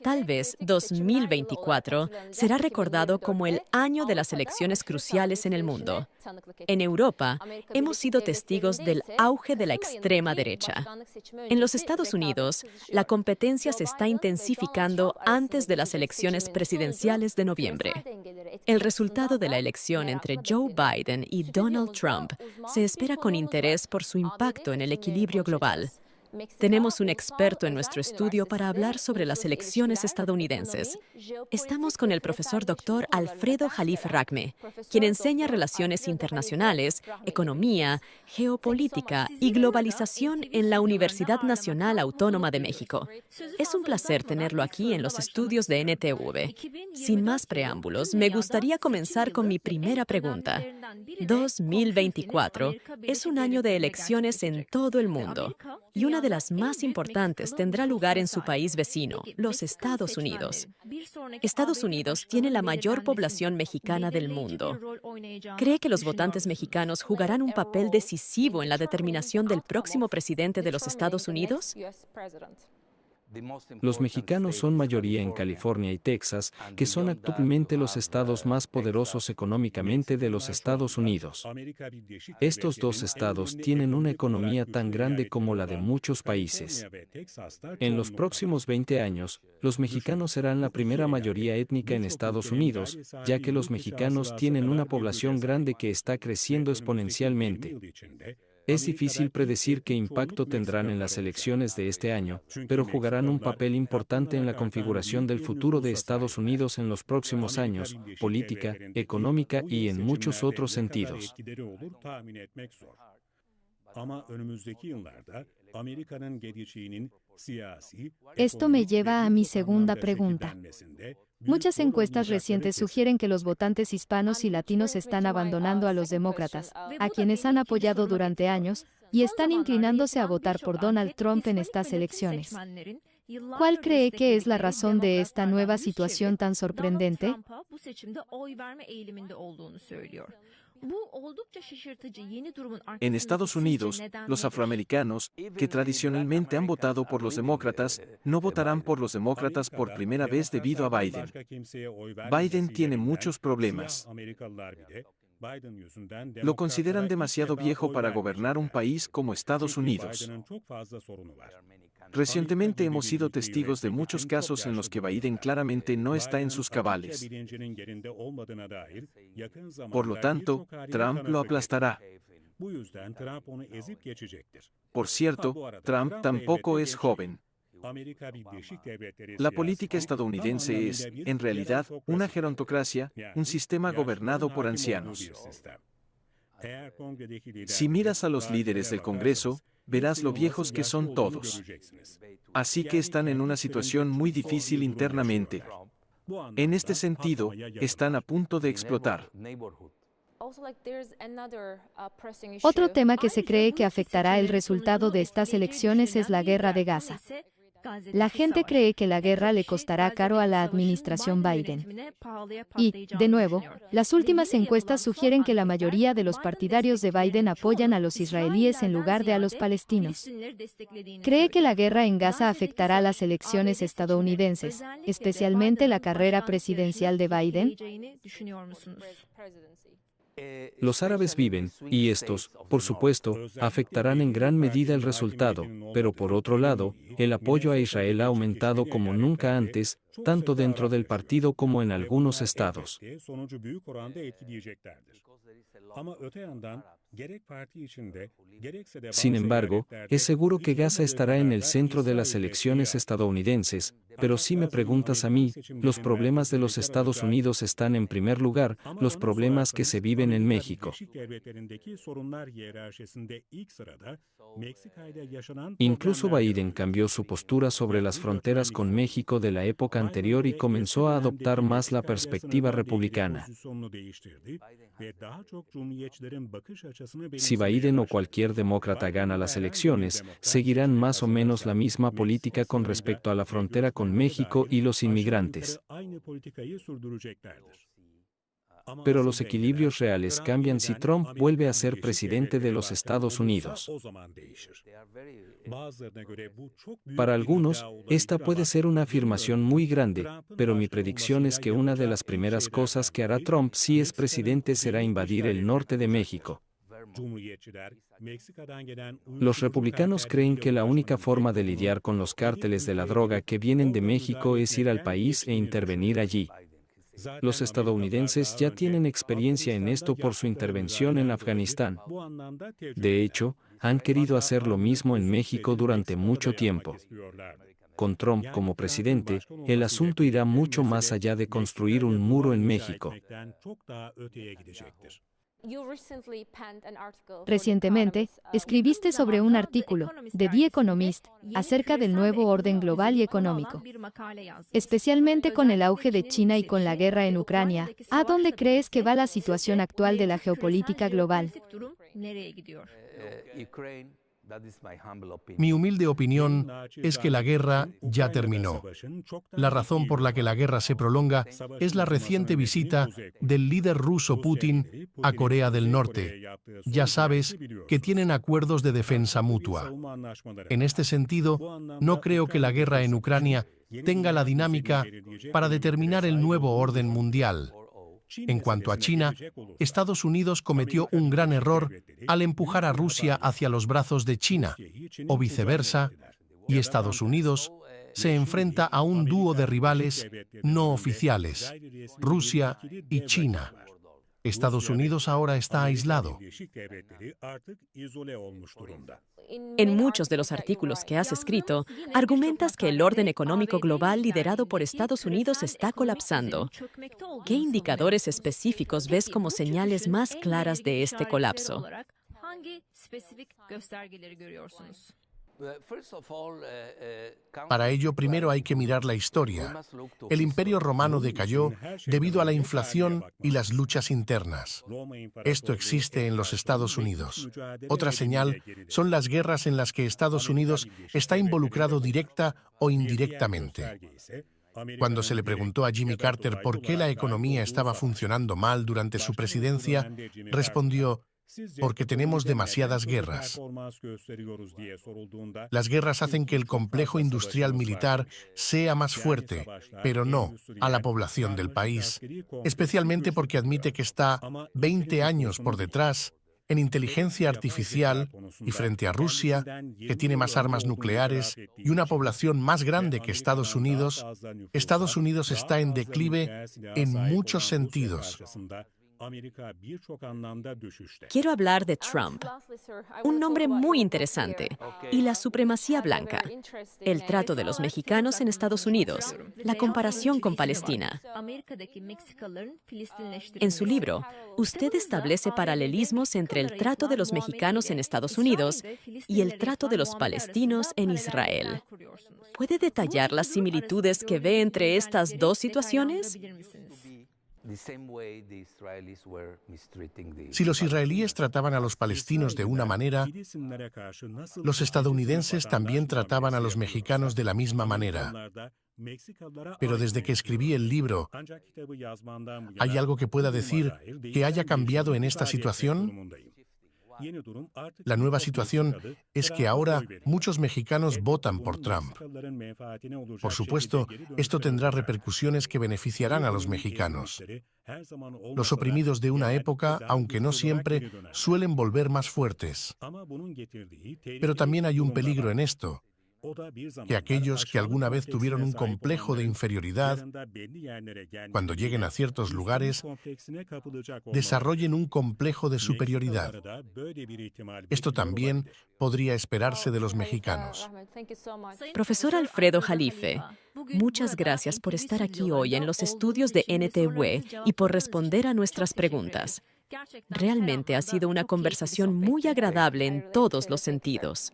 Tal vez 2024 será recordado como el año de las elecciones cruciales en el mundo. En Europa, hemos sido testigos del auge de la extrema derecha. En los Estados Unidos, la competencia se está intensificando antes de las elecciones presidenciales de noviembre. El resultado de la elección entre Joe Biden y Donald Trump se espera con interés por su impacto en el equilibrio global. Tenemos un experto en nuestro estudio para hablar sobre las elecciones estadounidenses. Estamos con el profesor Dr. Alfredo Jalif Rahme, quien enseña relaciones internacionales, economía, geopolítica y globalización en la Universidad Nacional Autónoma de México. Es un placer tenerlo aquí en los estudios de NTV. Sin más preámbulos, me gustaría comenzar con mi primera pregunta. 2024 es un año de elecciones en todo el mundo, y una de las más importantes tendrá lugar en su país vecino, los Estados Unidos. Estados Unidos tiene la mayor población mexicana del mundo. ¿Cree que los votantes mexicanos jugarán un papel decisivo en la determinación del próximo presidente de los Estados Unidos? Los mexicanos son mayoría en California y Texas, que son actualmente los estados más poderosos económicamente de los Estados Unidos. Estos dos estados tienen una economía tan grande como la de muchos países. En los próximos 20 años, los mexicanos serán la primera mayoría étnica en Estados Unidos, ya que los mexicanos tienen una población grande que está creciendo exponencialmente. Es difícil predecir qué impacto tendrán en las elecciones de este año, pero jugarán un papel importante en la configuración del futuro de Estados Unidos en los próximos años, política, económica y en muchos otros sentidos. Esto me lleva a mi segunda pregunta. Muchas encuestas recientes sugieren que los votantes hispanos y latinos están abandonando a los demócratas, a quienes han apoyado durante años, y están inclinándose a votar por Donald Trump en estas elecciones. ¿Cuál cree que es la razón de esta nueva situación tan sorprendente? En Estados Unidos, los afroamericanos, que tradicionalmente han votado por los demócratas, no votarán por los demócratas por primera vez debido a Biden. Biden tiene muchos problemas. Lo consideran demasiado viejo para gobernar un país como Estados Unidos. Recientemente hemos sido testigos de muchos casos en los que Biden claramente no está en sus cabales. Por lo tanto, Trump lo aplastará. Por cierto, Trump tampoco es joven. La política estadounidense es, en realidad, una gerontocracia, un sistema gobernado por ancianos. Si miras a los líderes del Congreso, verás lo viejos que son todos. Así que están en una situación muy difícil internamente. En este sentido, están a punto de explotar. Otro tema que se cree que afectará el resultado de estas elecciones es la guerra de Gaza. La gente cree que la guerra le costará caro a la administración Biden. Y, de nuevo, las últimas encuestas sugieren que la mayoría de los partidarios de Biden apoyan a los israelíes en lugar de a los palestinos. ¿Cree que la guerra en Gaza afectará las elecciones estadounidenses, especialmente la carrera presidencial de Biden? Los árabes viven, y estos, por supuesto, afectarán en gran medida el resultado, pero por otro lado, el apoyo a Israel ha aumentado como nunca antes, tanto dentro del partido como en algunos estados. Sin embargo, es seguro que Gaza estará en el centro de las elecciones estadounidenses, pero si me preguntas a mí, los problemas de los Estados Unidos están en primer lugar, los problemas que se viven en México. Incluso Biden cambió su postura sobre las fronteras con México de la época anterior y comenzó a adoptar más la perspectiva republicana. Si Biden o cualquier demócrata gana las elecciones, seguirán más o menos la misma política con respecto a la frontera con México y los inmigrantes. Pero los equilibrios reales cambian si Trump vuelve a ser presidente de los Estados Unidos. Para algunos, esta puede ser una afirmación muy grande, pero mi predicción es que una de las primeras cosas que hará Trump si es presidente será invadir el norte de México. Los republicanos creen que la única forma de lidiar con los cárteles de la droga que vienen de México es ir al país e intervenir allí. Los estadounidenses ya tienen experiencia en esto por su intervención en Afganistán. De hecho, han querido hacer lo mismo en México durante mucho tiempo. Con Trump como presidente, el asunto irá mucho más allá de construir un muro en México. Recientemente, escribiste sobre un artículo de The Economist acerca del nuevo orden global y económico. Especialmente con el auge de China y con la guerra en Ucrania, ¿a dónde crees que va la situación actual de la geopolítica global? Mi humilde opinión es que la guerra ya terminó. La razón por la que la guerra se prolonga es la reciente visita del líder ruso Putin a Corea del Norte. Ya sabes que tienen acuerdos de defensa mutua. En este sentido, no creo que la guerra en Ucrania tenga la dinámica para determinar el nuevo orden mundial. En cuanto a China, Estados Unidos cometió un gran error al empujar a Rusia hacia los brazos de China, o viceversa, y Estados Unidos se enfrenta a un dúo de rivales no oficiales, Rusia y China. Estados Unidos ahora está aislado. En muchos de los artículos que has escrito, argumentas que el orden económico global liderado por Estados Unidos está colapsando. ¿Qué indicadores específicos ves como señales más claras de este colapso? Para ello, primero hay que mirar la historia. El Imperio Romano decayó debido a la inflación y las luchas internas. Esto existe en los Estados Unidos. Otra señal son las guerras en las que Estados Unidos está involucrado directa o indirectamente. Cuando se le preguntó a Jimmy Carter por qué la economía estaba funcionando mal durante su presidencia, respondió: porque tenemos demasiadas guerras. Las guerras hacen que el complejo industrial militar sea más fuerte, pero no a la población del país, especialmente porque admite que está 20 años por detrás en inteligencia artificial y frente a Rusia, que tiene más armas nucleares y una población más grande que Estados Unidos está en declive en muchos sentidos. Quiero hablar de Trump, un nombre muy interesante, y la supremacía blanca, el trato de los mexicanos en Estados Unidos, la comparación con Palestina. En su libro, usted establece paralelismos entre el trato de los mexicanos en Estados Unidos y el trato de los palestinos en Israel. ¿Puede detallar las similitudes que ve entre estas dos situaciones? Si los israelíes trataban a los palestinos de una manera, los estadounidenses también trataban a los mexicanos de la misma manera. Pero desde que escribí el libro, ¿hay algo que pueda decir que haya cambiado en esta situación? La nueva situación es que ahora muchos mexicanos votan por Trump. Por supuesto, esto tendrá repercusiones que beneficiarán a los mexicanos. Los oprimidos de una época, aunque no siempre, suelen volver más fuertes. Pero también hay un peligro en esto, que aquellos que alguna vez tuvieron un complejo de inferioridad, cuando lleguen a ciertos lugares, desarrollen un complejo de superioridad. Esto también podría esperarse de los mexicanos. Profesor Alfredo Jalife, muchas gracias por estar aquí hoy en los estudios de NTV y por responder a nuestras preguntas. Realmente ha sido una conversación muy agradable en todos los sentidos.